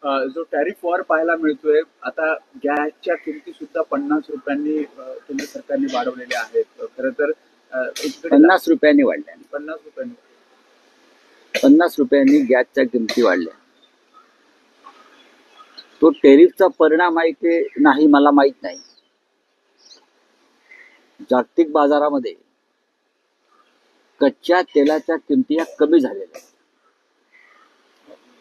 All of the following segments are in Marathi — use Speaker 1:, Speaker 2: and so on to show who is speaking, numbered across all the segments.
Speaker 1: जो टॅरिफ वॉर पाहायला मिळतोय आता, गॅसच्या किमती सुद्धा 50 रुपयांनी केंद्र सरकारने वाढवलेल्या आहेत. खरं तर
Speaker 2: 50 रुपयांनी वाढल्या.
Speaker 1: 50
Speaker 2: रुपयांनी गॅसच्या किमती वाढल्या. तो टेरिफचा परिणाम आहे की नाही मला माहित नाही. जागतिक बाजारामध्ये कच्च्या तेलाच्या किमती ह्या कमी झालेल्या आहेत.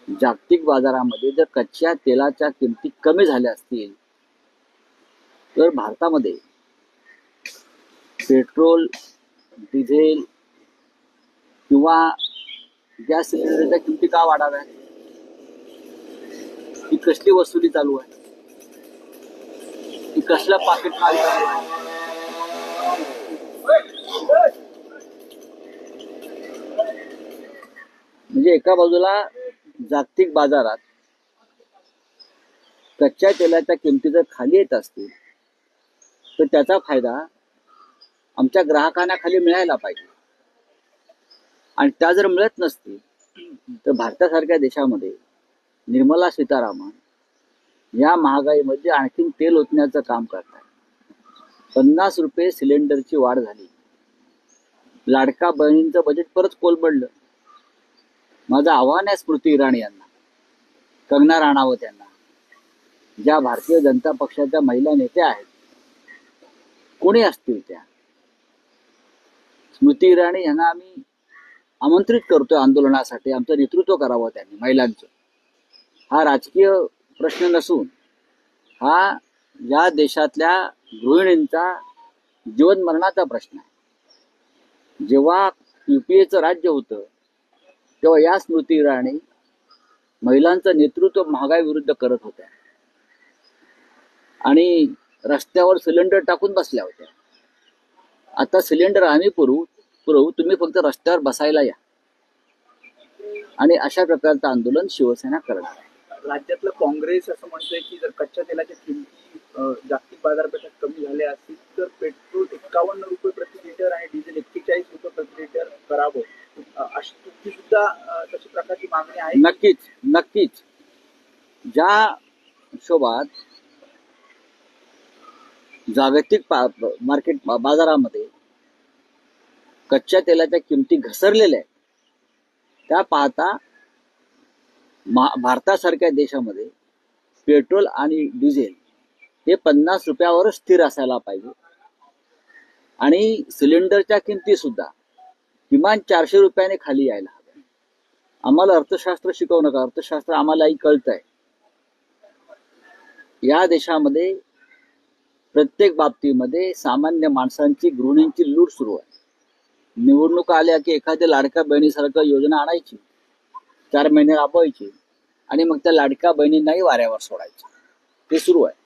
Speaker 2: जागतिक बाजारामध्ये जर कच्च्या तेलाच्या किमती कमी झाल्या असतील तर भारतामध्ये पेट्रोल, डिझेल किंवा गॅस सिलेंडरच्या किमती का वाढाव्या? ही कसली वसुली चालू आहे? ही कसलं पाकिट माल चालू आहे? म्हणजे एका बाजूला जागतिक बाजारात कच्च्या तेलाच्या किमती जर खाली येत असतील तर त्याचा फायदा आमच्या ग्राहकांना खाली मिळायला पाहिजे. आणि त्या जर मिळत नसतील तर भारतासारख्या देशामध्ये निर्मला सीतारामन या महागाईमध्ये आणखीन तेल ओतण्याचं काम करतात. 50 रुपये सिलेंडरची वाढ झाली. लाडका बहिणींचं बजेट परत कोलमडलं. माझं आव्हान आहे स्मृती इराणी यांना, कंगना राणावत यांना, ज्या भारतीय जनता पक्षाच्या महिला नेत्या आहेत, कोणी असतील त्या, स्मृती इराणी यांना आम्ही आमंत्रित करतोय आंदोलनासाठी. आमचं नेतृत्व करावं त्यांनी, महिलांचं. हा राजकीय प्रश्न नसून हा या देशातल्या गृहिणींचा जीवन मरणाचा प्रश्न आहे. जेव्हा युपीएचं राज्य होतं तेव्हा या स्मृती इराणी महिलांचं नेतृत्व महागाई विरुद्ध करत होत्या आणि रस्त्यावर सिलेंडर टाकून बसल्या होत्या. आता सिलेंडर आम्ही पुरवू, तुम्ही फक्त रस्त्यावर बसायला या. आणि अशा प्रकारचं आंदोलन शिवसेना करत आहे.
Speaker 1: राज्यातलं काँग्रेस असं म्हणतंय की जर कच्च्या तेलाच्या किमती जागतिक बाजारपेठेत कमी झाल्या असतील तर पेट्रोल 51 रुपये प्रति लिटर आणि डिझेल 41 रुपये प्रति लिटर करावं, अशी तुमची सुद्धा तशी प्रकारची मागणी आहे.
Speaker 2: नक्कीच. ज्या हिशोबात जागतिक मार्केट बाजारामध्ये कच्च्या तेलाच्या किमती घसरलेल्या आहेत, त्या पाहता भारतासारख्या देशामध्ये पेट्रोल आणि डिझेल हे 50 रुपयावरच स्थिर असायला पाहिजे. आणि सिलेंडरच्या किमती सुद्धा किमान 400 रुपयाने खाली यायला हव्या. आम्हाला अर्थशास्त्र शिकवू नका, अर्थशास्त्र आम्हालाही कळतंय. या देशामध्ये प्रत्येक बाबतीमध्ये सामान्य माणसांची, गृहिणींची लूट सुरू आहे. निवडणुका आल्या की एखाद्या लाडक्या बहिणीसारखं योजना आणायची, 4 महिने राबवायची आणि मग त्या लाडक्या बहिणींनाही वाऱ्यावर सोडायचं. ते सुरू आहे.